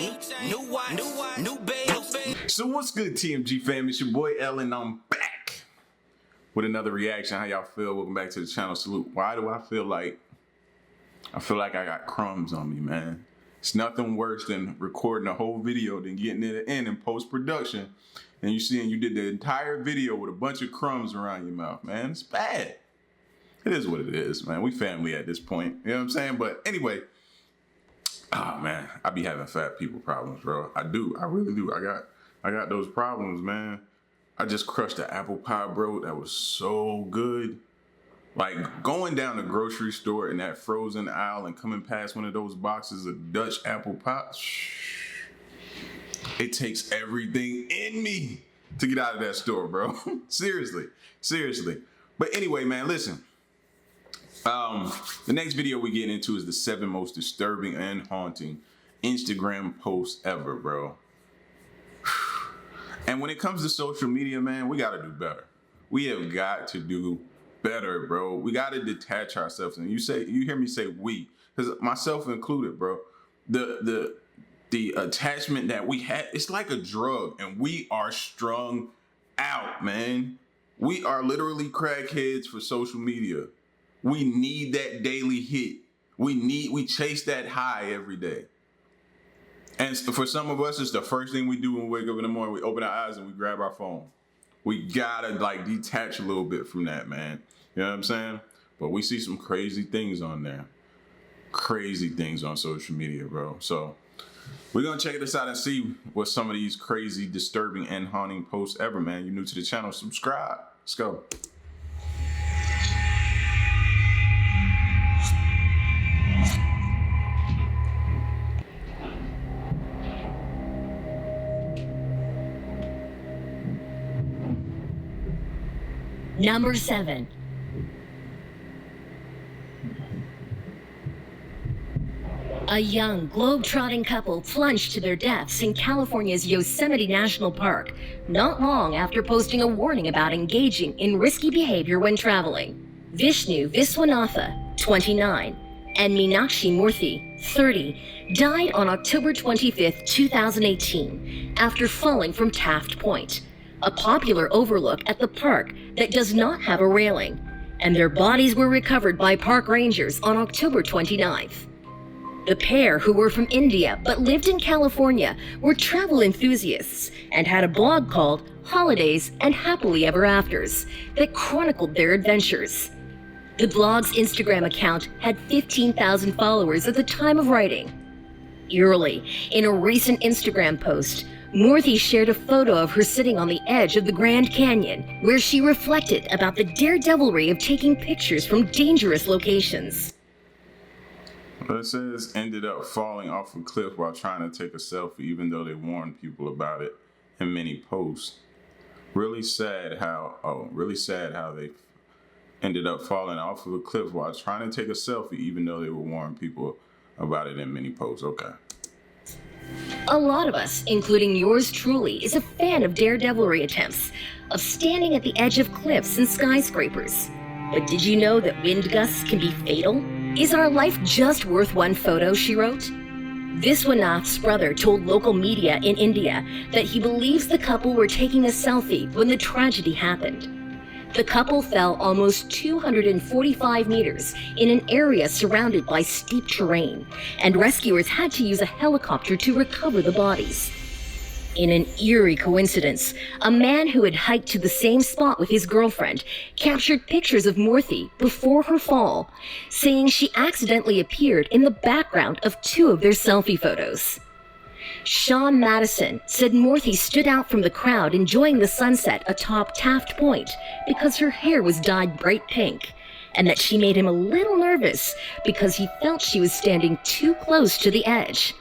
new wife, new babe. So what's good, TMG fam? It's your boy L, and I'm back with another reaction. How y'all feel? Welcome back to the channel. Salute. Why do I feel like I got crumbs on me, man? It's nothing worse than recording a whole video, then getting it in post-production, and you did the entire video with a bunch of crumbs around your mouth, man. It's bad. It is what it is, man. We family at this point. You know what I'm saying? But anyway, man, I be having fat people problems, bro. I do. I really do. I got those problems, man. I just crushed the apple pie, bro. That was so good. Like going down the grocery store in that frozen aisle and coming past one of those boxes of Dutch apple pie. It takes everything in me to get out of that store, bro. Seriously. But anyway, man, listen. The next video we get into is the 7 most disturbing and haunting Instagram posts ever, bro. And when it comes to social media, man, we gotta do better. We have got to do better, bro. We gotta detach ourselves. And you hear me say we, because myself included, bro. The attachment that we had, it's like a drug, and we are strung out, man. We are literally crackheads for social media. We need that daily hit. We chase that high every day. And for some of us, it's the first thing we do when we wake up in the morning. We open our eyes and we grab our phone. We gotta like detach a little bit from that, man. You know what I'm saying? But we see some crazy things on there. Crazy things on social media, bro. So we're gonna check this out and see what some of these crazy, disturbing, and haunting posts ever, man. You're new to the channel, subscribe. Let's go. Number 7. A young, globe-trotting couple plunged to their deaths in California's Yosemite National Park, not long after posting a warning about engaging in risky behavior when traveling. Vishnu Viswanatha, 29, and Meenakshi Murthy, 30, died on October 25, 2018, after falling from Taft Point, a popular overlook at the park that does not have a railing, and their bodies were recovered by park rangers on October 29th. The pair, who were from India but lived in California, were travel enthusiasts and had a blog called Holidays and Happily Ever Afters that chronicled their adventures. The blog's Instagram account had 15,000 followers at the time of writing. Eerily, in a recent Instagram post, Murthy shared a photo of her sitting on the edge of the Grand Canyon, where she reflected about the daredevilry of taking pictures from dangerous locations. But it says ended up falling off a cliff while trying to take a selfie, even though they warned people about it in many posts. Really sad how they ended up falling off of a cliff while trying to take a selfie, even though they were warning people about it in many posts. Okay. A lot of us, including yours truly, is a fan of daredevilry attempts, of standing at the edge of cliffs and skyscrapers. But did you know that wind gusts can be fatal? Is our life just worth one photo, she wrote? Viswanath's brother told local media in India that he believes the couple were taking a selfie when the tragedy happened. The couple fell almost 245 meters in an area surrounded by steep terrain, and rescuers had to use a helicopter to recover the bodies. In an eerie coincidence, a man who had hiked to the same spot with his girlfriend captured pictures of Murthy before her fall, saying she accidentally appeared in the background of 2 of their selfie photos. Sean Madison said Murthy stood out from the crowd enjoying the sunset atop Taft Point because her hair was dyed bright pink, and that she made him a little nervous because he felt she was standing too close to the edge.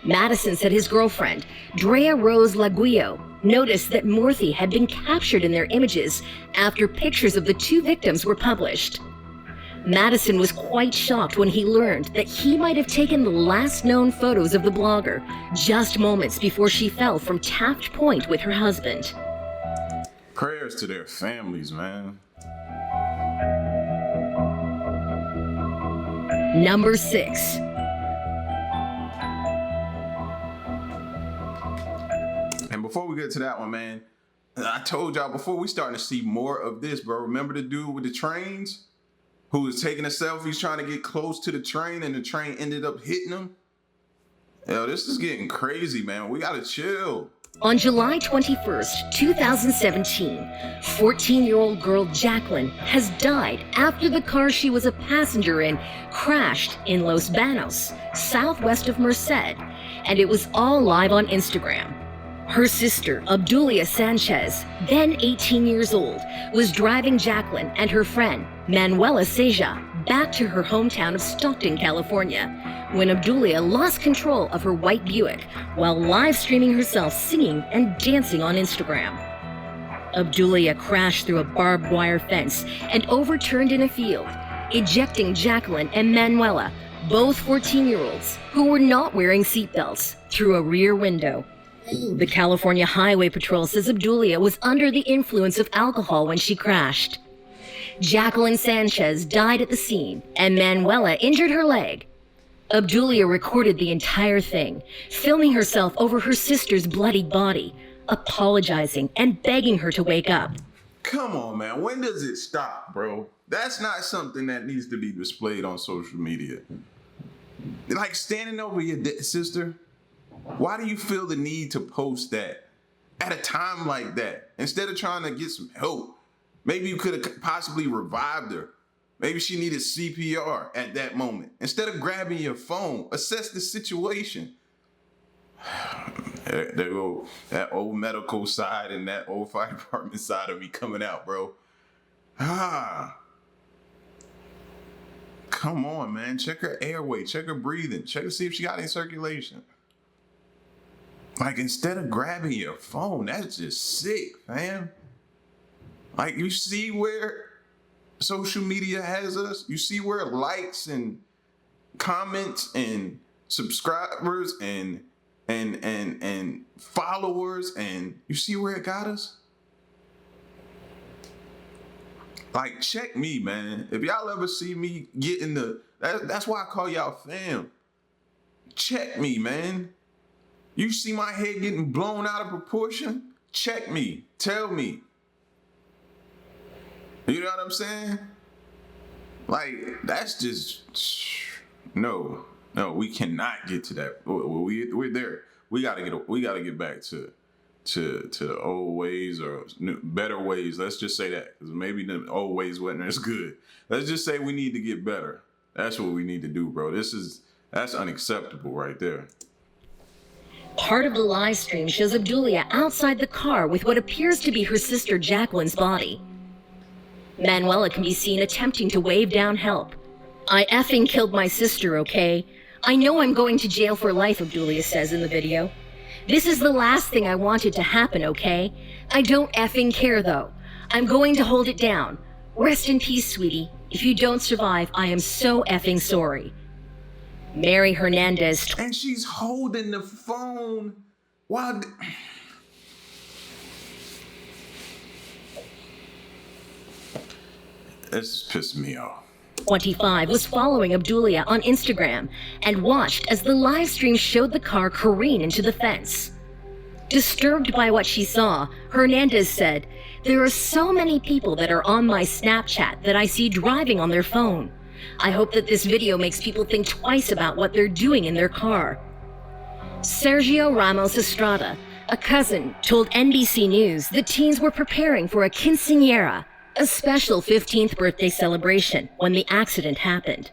Madison said his girlfriend, Drea Rose Laguio, noticed that Murthy had been captured in their images after pictures of the 2 victims were published. Madison was quite shocked when he learned that he might have taken the last known photos of the blogger just moments before she fell from Taft Point with her husband. Prayers to their families, man. Number 6. before we get to that one, man, I told y'all before we starting to see more of this, bro. Remember the dude with the trains who was taking a selfie trying to get close to the train and the train ended up hitting him? Yo, this is getting crazy, man. We gotta chill. On July 21st, 2017, 14-year-old girl Jacqueline has died after the car she was a passenger in crashed in Los Banos, southwest of Merced, and it was all live on Instagram. Her sister, Obdulia Sanchez, then 18 years old, was driving Jacqueline and her friend, Manuela Seja, back to her hometown of Stockton, California, when Obdulia lost control of her white Buick while live streaming herself singing and dancing on Instagram. Obdulia crashed through a barbed wire fence and overturned in a field, ejecting Jacqueline and Manuela, both 14-year-olds, who were not wearing seatbelts, through a rear window. The California Highway Patrol says Obdulia was under the influence of alcohol when she crashed. Jacqueline Sanchez died at the scene, and Manuela injured her leg. Obdulia recorded the entire thing, filming herself over her sister's bloodied body, apologizing and begging her to wake up. Come on, man. When does it stop, bro? That's not something that needs to be displayed on social media. Like standing over your sister. Why do you feel the need to post that at a time like that? Instead of trying to get some help, maybe you could have possibly revived her. Maybe she needed CPR at that moment. Instead of grabbing your phone, assess the situation. There go that old medical side and that old fire department side of me coming out, bro. Come on, man. Check her airway. Check her breathing. Check to see if she got any circulation. Like, instead of grabbing your phone, that's just sick, fam. Like, you see where social media has us? You see where likes and comments and subscribers and followers, and you see where it got us? Like, check me, man. If y'all ever see me getting that's why I call y'all fam. Check me, man. You see my head getting blown out of proportion? Check me. Tell me. You know what I'm saying? Like, that's just, no, we cannot get to that. We're there. We gotta get back to the old ways or better ways. Let's just say that, because maybe the old ways wasn't as good. Let's just say we need to get better. That's what we need to do, bro. That's unacceptable right there. Part of the live stream shows Obdulia outside the car with what appears to be her sister Jacqueline's body. Manuela can be seen attempting to wave down help. "I effing killed my sister, okay? I know I'm going to jail for life," Obdulia says in the video. "This is the last thing I wanted to happen, okay? I don't effing care though. I'm going to hold it down. Rest in peace, sweetie. If you don't survive, I am so effing sorry." Mary Hernandez. And she's holding the phone while... This pissed me off. 25 was following Obdulia on Instagram and watched as the live stream showed the car careen into the fence. Disturbed by what she saw, Hernandez said, "There are so many people that are on my Snapchat that I see driving on their phone. I hope that this video makes people think twice about what they're doing in their car." Sergio Ramos Estrada, a cousin, told NBC News the teens were preparing for a quinceañera, a special 15th birthday celebration, when the accident happened.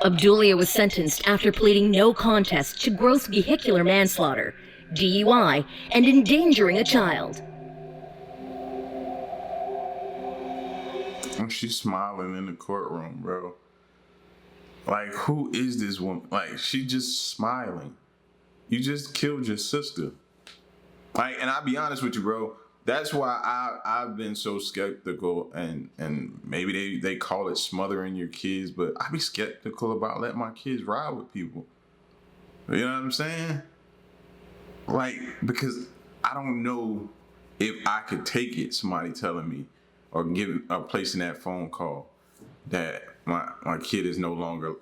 Obdulia was sentenced after pleading no contest to gross vehicular manslaughter, DUI, and endangering a child. She's smiling in the courtroom, bro. Like, who is this woman? Like, she just smiling. You just killed your sister. Like, and I'll be honest with you, bro. That's why I've been so skeptical, and maybe they call it smothering your kids, but I be skeptical about letting my kids ride with people. You know what I'm saying? Like, because I don't know if I could take it, somebody telling me or placing that phone call that my kid is no longer.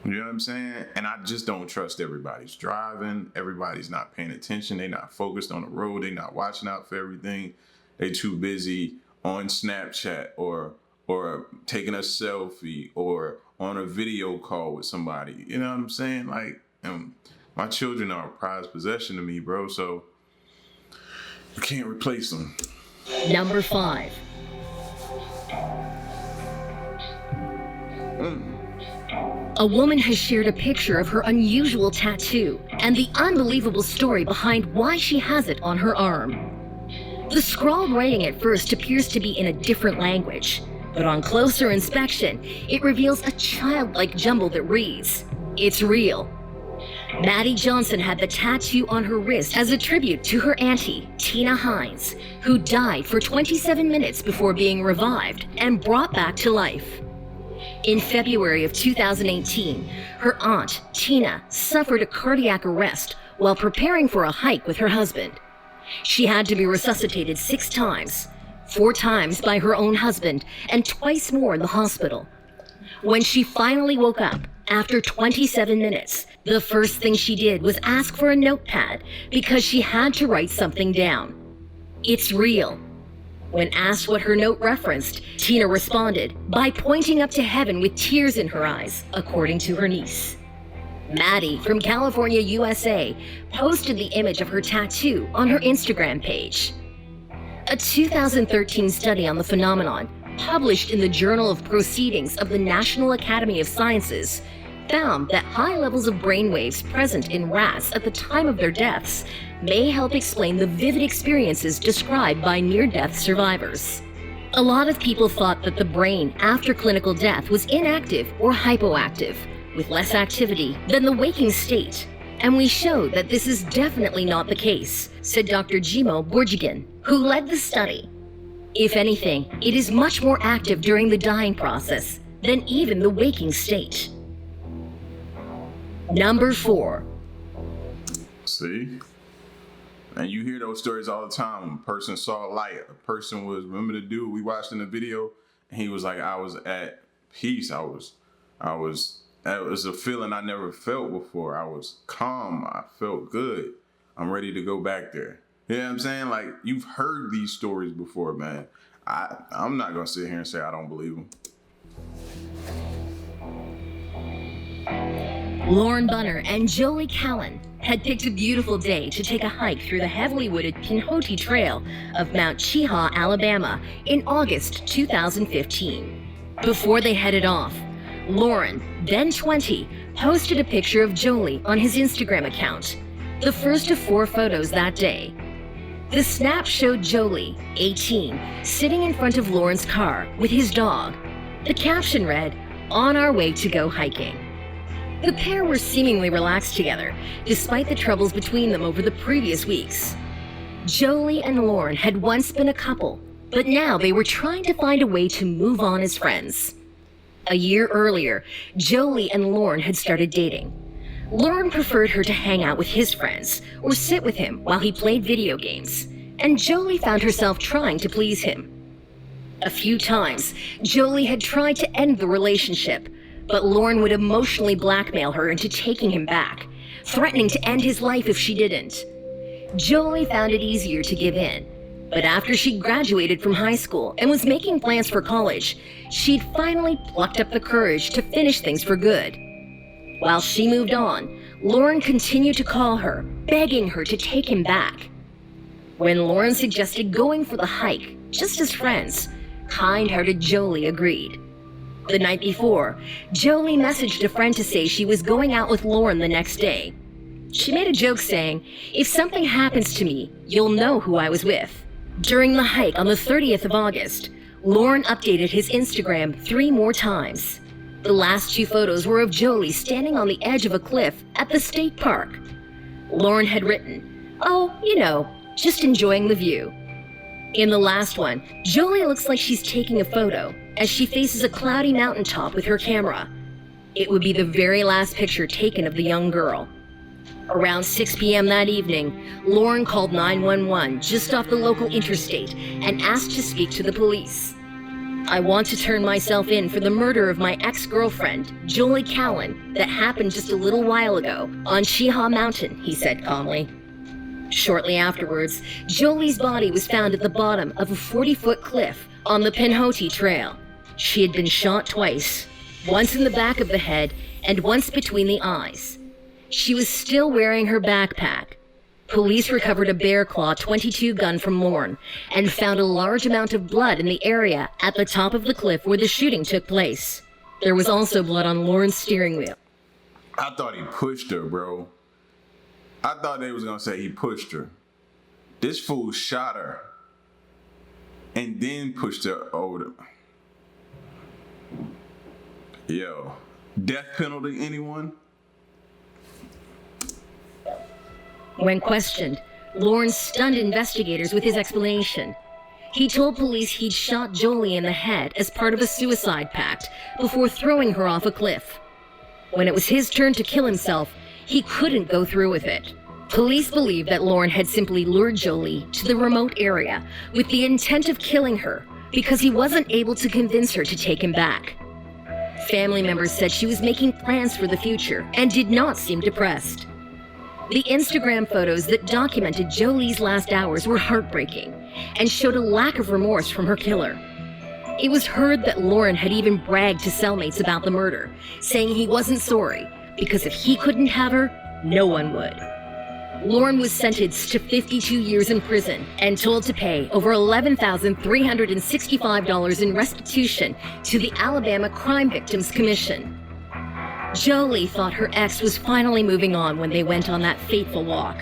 You know what I'm saying? And I just don't trust everybody's driving. Everybody's not paying attention. They're not focused on the road. They're not watching out for everything. They too busy on Snapchat or taking a selfie or on a video call with somebody. You know what I'm saying? Like, my children are a prized possession to me, bro. So you can't replace them. Number 5. A woman has shared a picture of her unusual tattoo and the unbelievable story behind why she has it on her arm. The scrawled writing at first appears to be in a different language, but on closer inspection, it reveals a childlike jumble that reads, "It's real." Maddie Johnson had the tattoo on her wrist as a tribute to her auntie, Tina Hines, who died for 27 minutes before being revived and brought back to life. In February of 2018, her aunt, Tina, suffered a cardiac arrest while preparing for a hike with her husband. She had to be resuscitated 6 times, 4 times by her own husband, and twice more in the hospital. When she finally woke up, after 27 minutes, the first thing she did was ask for a notepad because she had to write something down. "It's real." When asked what her note referenced, Tina responded by pointing up to heaven with tears in her eyes, according to her niece. Maddie from California, USA, posted the image of her tattoo on her Instagram page. A 2013 study on the phenomenon, published in the Journal of Proceedings of the National Academy of Sciences, found that high levels of brainwaves present in rats at the time of their deaths may help explain the vivid experiences described by near-death survivors. A lot of people thought that the brain after clinical death was inactive or hypoactive, with less activity than the waking state. And we showed that this is definitely not the case, said Dr. Jimo Borjigan, who led the study. If anything, it is much more active during the dying process than even the waking state. Number 4. See? And you hear those stories all the time. When a person saw a light, a person was, remember the dude we watched in the video? And he was like, I was at peace. That was a feeling I never felt before. I was calm. I felt good. I'm ready to go back there. You know what I'm saying? Like, you've heard these stories before, man. I'm not going to sit here and say I don't believe them. Lauren Bunner and Jolie Callan had picked a beautiful day to take a hike through the heavily wooded Pinhoti Trail of Mount Cheaha, Alabama in August 2015. Before they headed off, Lauren, then 20, posted a picture of Jolie on his Instagram account, the first of 4 photos that day. The snap showed Jolie, 18, sitting in front of Lauren's car with his dog. The caption read, "On our way to go hiking." The pair were seemingly relaxed together, despite the troubles between them over the previous weeks. Jolie and Lauren had once been a couple, but now they were trying to find a way to move on as friends. A year earlier, Jolie and Lauren had started dating. Lauren preferred her to hang out with his friends or sit with him while he played video games, and Jolie found herself trying to please him. A few times, Jolie had tried to end the relationship, but Lauren would emotionally blackmail her into taking him back, threatening to end his life if she didn't. Jolie found it easier to give in, but after she graduated from high school and was making plans for college, she'd finally plucked up the courage to finish things for good. While she moved on, Lauren continued to call her, begging her to take him back. When Lauren suggested going for the hike, just as friends, kind-hearted Jolie agreed. The night before, Jolie messaged a friend to say she was going out with Lauren the next day. She made a joke saying, "If something happens to me, you'll know who I was with." During the hike on the 30th of August, Lauren updated his Instagram 3 more times. The last 2 photos were of Jolie standing on the edge of a cliff at the state park. Lauren had written, "Oh, just enjoying the view." In the last one, Jolie looks like she's taking a photo as she faces a cloudy mountaintop with her camera. It would be the very last picture taken of the young girl. Around 6 p.m. that evening, Lauren called 911 just off the local interstate and asked to speak to the police. I want to turn myself in for the murder of my ex-girlfriend, Jolie Callan, that happened just a little while ago on Chiha Mountain, he said calmly. Shortly afterwards, Jolie's body was found at the bottom of a 40-foot cliff on the Pinhoti Trail. She had been shot twice, once in the back of the head and once between the eyes. She was still wearing her backpack. Police recovered a bear claw .22 gun from Lorne and found a large amount of blood in the area at the top of the cliff where the shooting took place. There was also blood on Lorne's steering wheel. I thought he pushed her, bro. I thought they was gonna say he pushed her. This fool shot her and then pushed her over. Yo, death penalty, anyone? When questioned, Lorne stunned investigators with his explanation. He told police he'd shot Jolie in the head as part of a suicide pact before throwing her off a cliff. When it was his turn to kill himself, he couldn't go through with it. Police believe that Lorne had simply lured Jolie to the remote area with the intent of killing her because he wasn't able to convince her to take him back. Family members said she was making plans for the future and did not seem depressed. The Instagram photos that documented Jolie's last hours were heartbreaking and showed a lack of remorse from her killer. It was heard that Lorne had even bragged to cellmates about the murder, saying he wasn't sorry because if he couldn't have her, no one would. Lorne was sentenced to 52 years in prison and told to pay over $11,365 in restitution to the Alabama Crime Victims Commission. Jolie thought her ex was finally moving on when they went on that fateful walk.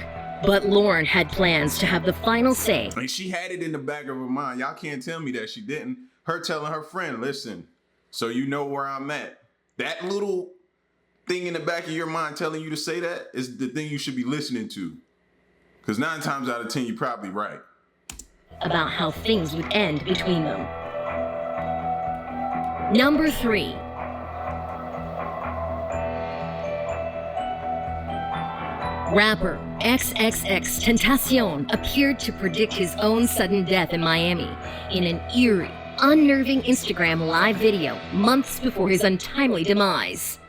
But Lorne had plans to have the final say. Like, she had it in the back of her mind. Y'all can't tell me that she didn't. Her telling her friend, listen, so you know where I'm at. That little thing in the back of your mind telling you to say that is the thing you should be listening to. Because 9 times out of 10, you're probably right. About how things would end between them. Number 3. Rapper XXXTentacion appeared to predict his own sudden death in Miami in an eerie, unnerving Instagram live video months before his untimely demise.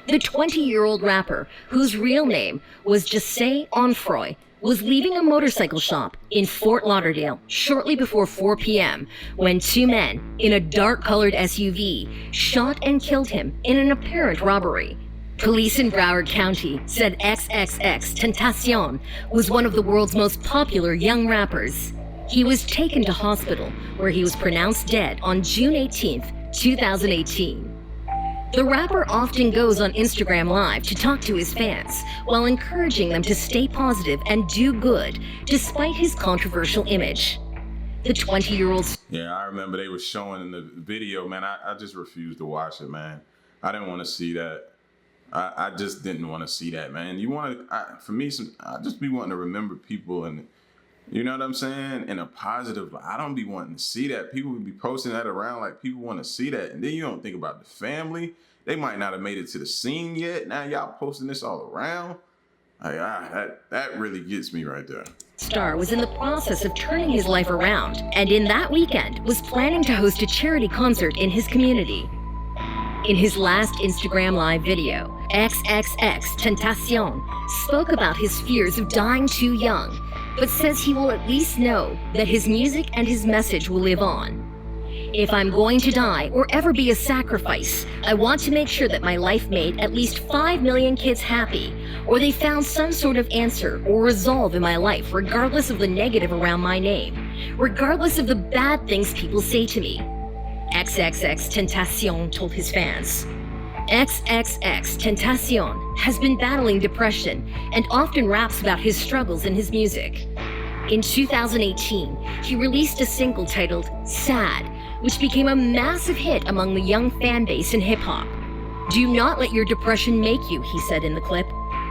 The 20-year-old rapper, whose real name was Jesse Onfroy, was leaving a motorcycle shop in Fort Lauderdale shortly before 4 p.m. when 2 men in a dark-colored SUV shot and killed him in an apparent robbery. Police in Broward County said XXXTentacion was one of the world's most popular young rappers. He was taken to hospital, where he was pronounced dead on June 18, 2018. The rapper often goes on Instagram Live to talk to his fans, while encouraging them to stay positive and do good, despite his controversial image. The 20-year-old... Yeah, I remember they were showing in the video, man. I just refused to watch it, man. I didn't want to see that. I just didn't want to see that, man. You want to, for me, I just be wanting to remember people, and you know what I'm saying, in a positive. I don't be wanting to see that. People would be posting that around like people want to see that, and then you don't think about the family. They might not have made it to the scene yet. Now y'all posting this all around. Like, that really gets me right there. Star was in the process of turning his life around, and in that weekend was planning to host a charity concert in his community. In his last Instagram Live video, XXXTentacion spoke about his fears of dying too young, but says he will at least know that his music and his message will live on. If I'm going to die or ever be a sacrifice, I want to make sure that my life made at least 5 million kids happy, or they found some sort of answer or resolve in my life, regardless of the negative around my name, regardless of the bad things people say to me. XXXTentacion told his fans. XXXTentacion has been battling depression and often raps about his struggles in his music. In 2018, he released a single titled Sad, which became a massive hit among the young fan base in hip-hop. Do not let your depression make you, he said in the clip.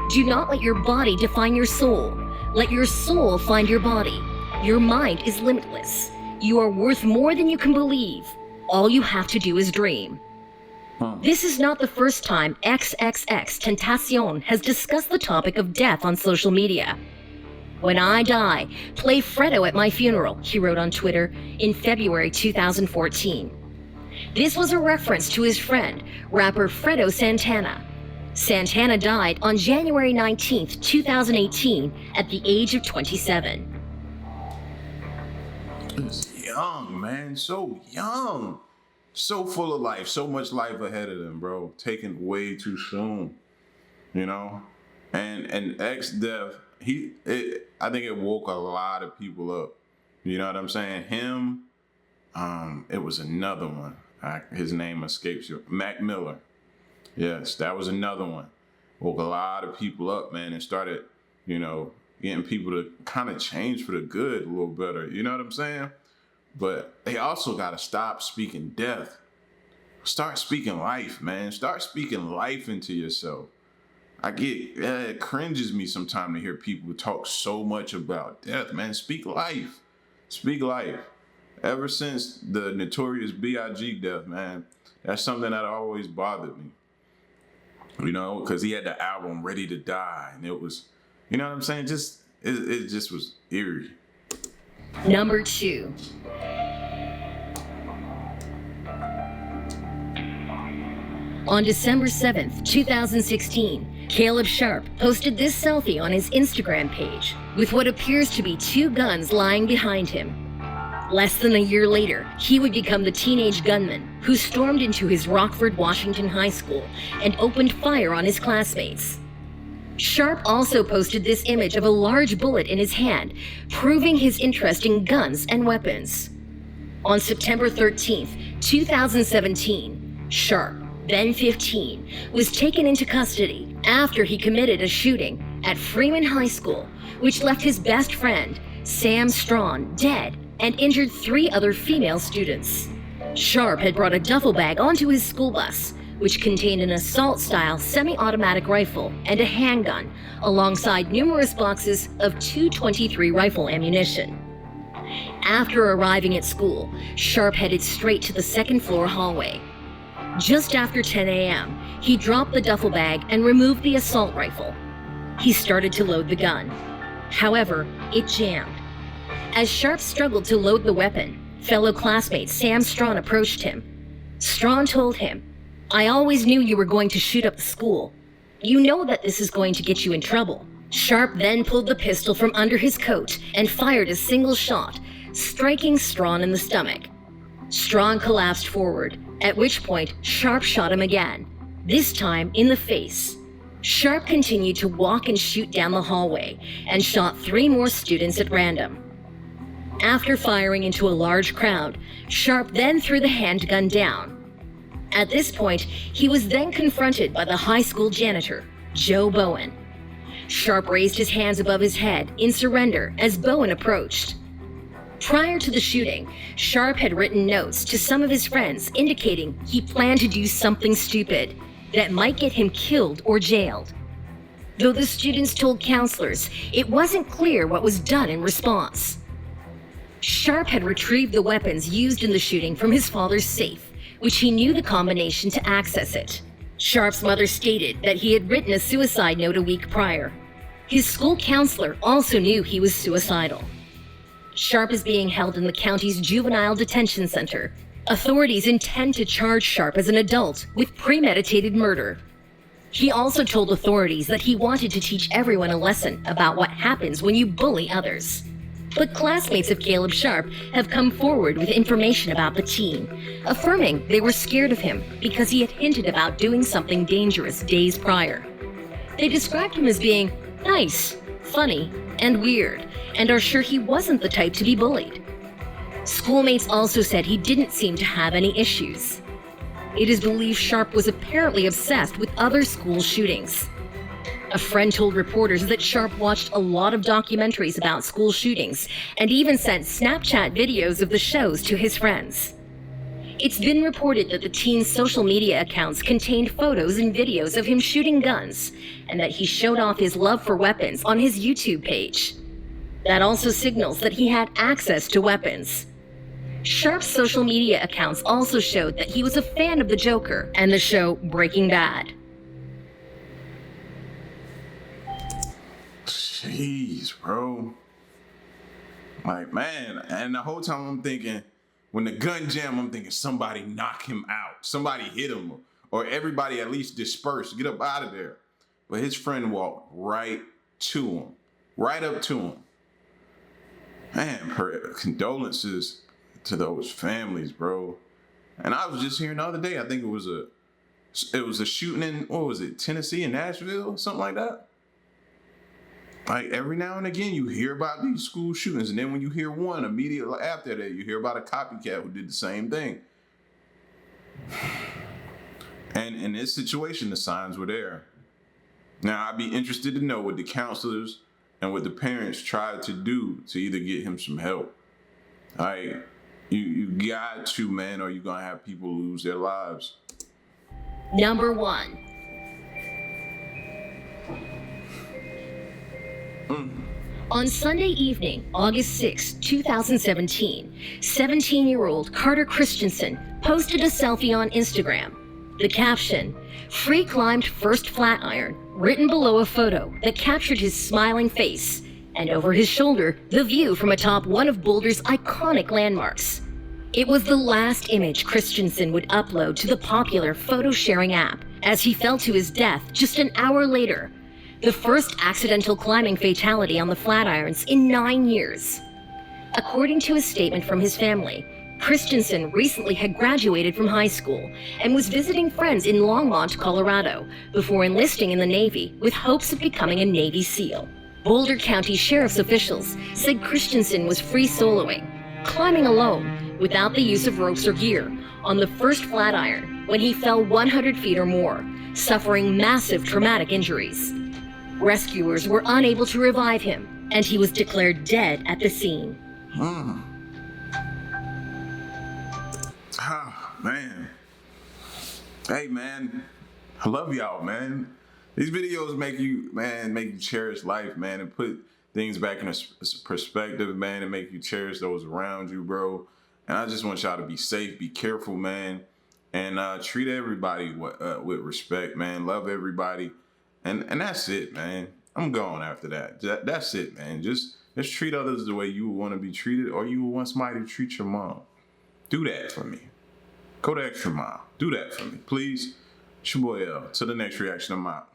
Do not let your body define your soul. Let your soul find your body. Your mind is limitless. You are worth more than you can believe. All you have to do is dream. This is not the first time XXXTentacion has discussed the topic of death on social media. When I die, play Fredo at my funeral, he wrote on Twitter in February 2014. This was a reference to his friend, rapper Fredo Santana. Santana died on January 19th, 2018, at the age of 27. He was young, man, so young. So full of life, so much life ahead of him, bro. Taken way too soon, you know? And X death, I think it woke a lot of people up. You know what I'm saying? Him, it was another one. His name escapes you. Mac Miller. Yes, that was another one. Woke a lot of people up, man, and started, you know, getting people to kind of change for the good a little better. You know what I'm saying? But they also got to stop speaking death. Start speaking life, man. Start speaking life into yourself. It cringes me sometimes to hear people talk so much about death, man. Speak life. Speak life. Ever since the Notorious B.I.G. death, man, that's something that always bothered me. You know, because he had the album Ready to Die, and it was, you know what I'm saying? It just was eerie. Number 2. On December 7th, 2016, Caleb Sharp posted this selfie on his Instagram page with what appears to be 2 guns lying behind him. Less than a year later, he would become the teenage gunman who stormed into his Rockford, Washington high school and opened fire on his classmates. Sharp also posted this image of a large bullet in his hand, proving his interest in guns and weapons. On September 13th, 2017, Sharp, then 15, was taken into custody after he committed a shooting at Freeman High School, which left his best friend, Sam Strawn, dead and injured 3 other female students. Sharp had brought a duffel bag onto his school bus, which contained an assault-style semi-automatic rifle and a handgun, alongside numerous boxes of .223 rifle ammunition. After arriving at school, Sharp headed straight to the second-floor hallway. Just after 10 a.m., he dropped the duffel bag and removed the assault rifle. He started to load the gun. However, it jammed. As Sharp struggled to load the weapon, fellow classmate Sam Strawn approached him. Strawn told him, "I always knew you were going to shoot up the school. You know that this is going to get you in trouble." Sharp then pulled the pistol from under his coat and fired a single shot, striking Strawn in the stomach. Strawn collapsed forward, at which point Sharp shot him again, this time in the face. Sharp continued to walk and shoot down the hallway and shot 3 more students at random. After firing into a large crowd, Sharp then threw the handgun down. At this point, he was then confronted by the high school janitor, Joe Bowen. Sharp raised his hands above his head in surrender as Bowen approached. Prior to the shooting, Sharp had written notes to some of his friends indicating he planned to do something stupid that might get him killed or jailed. Though the students told counselors, it wasn't clear what was done in response. Sharp had retrieved the weapons used in the shooting from his father's safe, which he knew the combination to access it. Sharp's mother stated that he had written a suicide note a week prior. His school counselor also knew he was suicidal. Sharp is being held in the county's juvenile detention center. Authorities intend to charge Sharp as an adult with premeditated murder. He also told authorities that he wanted to teach everyone a lesson about what happens when you bully others. But classmates of Caleb Sharp have come forward with information about the teen, affirming they were scared of him because he had hinted about doing something dangerous days prior. They described him as being nice, funny, and weird, and are sure he wasn't the type to be bullied. Schoolmates also said he didn't seem to have any issues. It is believed Sharp was apparently obsessed with other school shootings. A friend told reporters that Sharp watched a lot of documentaries about school shootings and even sent Snapchat videos of the shows to his friends. It's been reported that the teen's social media accounts contained photos and videos of him shooting guns, and that he showed off his love for weapons on his YouTube page. That also signals that he had access to weapons. Sharp's social media accounts also showed that he was a fan of the Joker and the show Breaking Bad. Jeez, bro. Like, man, and the whole time I'm thinking, when the gun jam, I'm thinking somebody knock him out, somebody hit him, or everybody at least disperse, get up out of there. But his friend walked right to him, right up to him. Man, condolences to those families, bro. And I was just hearing the other day, I think it was a shooting in, what was it, Tennessee and Nashville, something like that. Like every now and again, you hear about these school shootings, and then when you hear one, immediately after that, you hear about a copycat who did the same thing. And in this situation, the signs were there. Now, I'd be interested to know what the counselors and what the parents tried to do to either get him some help. Like, you got to, man, or you're gonna have people lose their lives. Number 1. On Sunday evening, August 6, 2017, 17-year-old Carter Christensen posted a selfie on Instagram. The caption, "Free climbed first flatiron," written below a photo that captured his smiling face, and over his shoulder, the view from atop one of Boulder's iconic landmarks. It was the last image Christensen would upload to the popular photo-sharing app as he fell to his death just an hour later, the first accidental climbing fatality on the Flatirons in 9 years. According to a statement from his family, Christensen recently had graduated from high school and was visiting friends in Longmont, Colorado, before enlisting in the Navy with hopes of becoming a Navy SEAL. Boulder County Sheriff's officials said Christensen was free soloing, climbing alone, without the use of ropes or gear, on the first Flatiron when he fell 100 feet or more, suffering massive traumatic injuries. Rescuers were unable to revive him, and he was declared dead at the scene. Oh, man. Hey, man. I love y'all, man. These videos make you cherish life, man, and put things back in a perspective, man, and make you cherish those around you, bro. And I just want y'all to be safe, be careful, man, and treat everybody with respect, man. Love everybody. And that's it, man. I'm gone after that. That's it, man. Just treat others the way you would want to be treated, or you would want somebody to treat your mom. Do that for me. Go the extra mile. Do that for me, please. It's your boy L. To the next reaction, I'm out.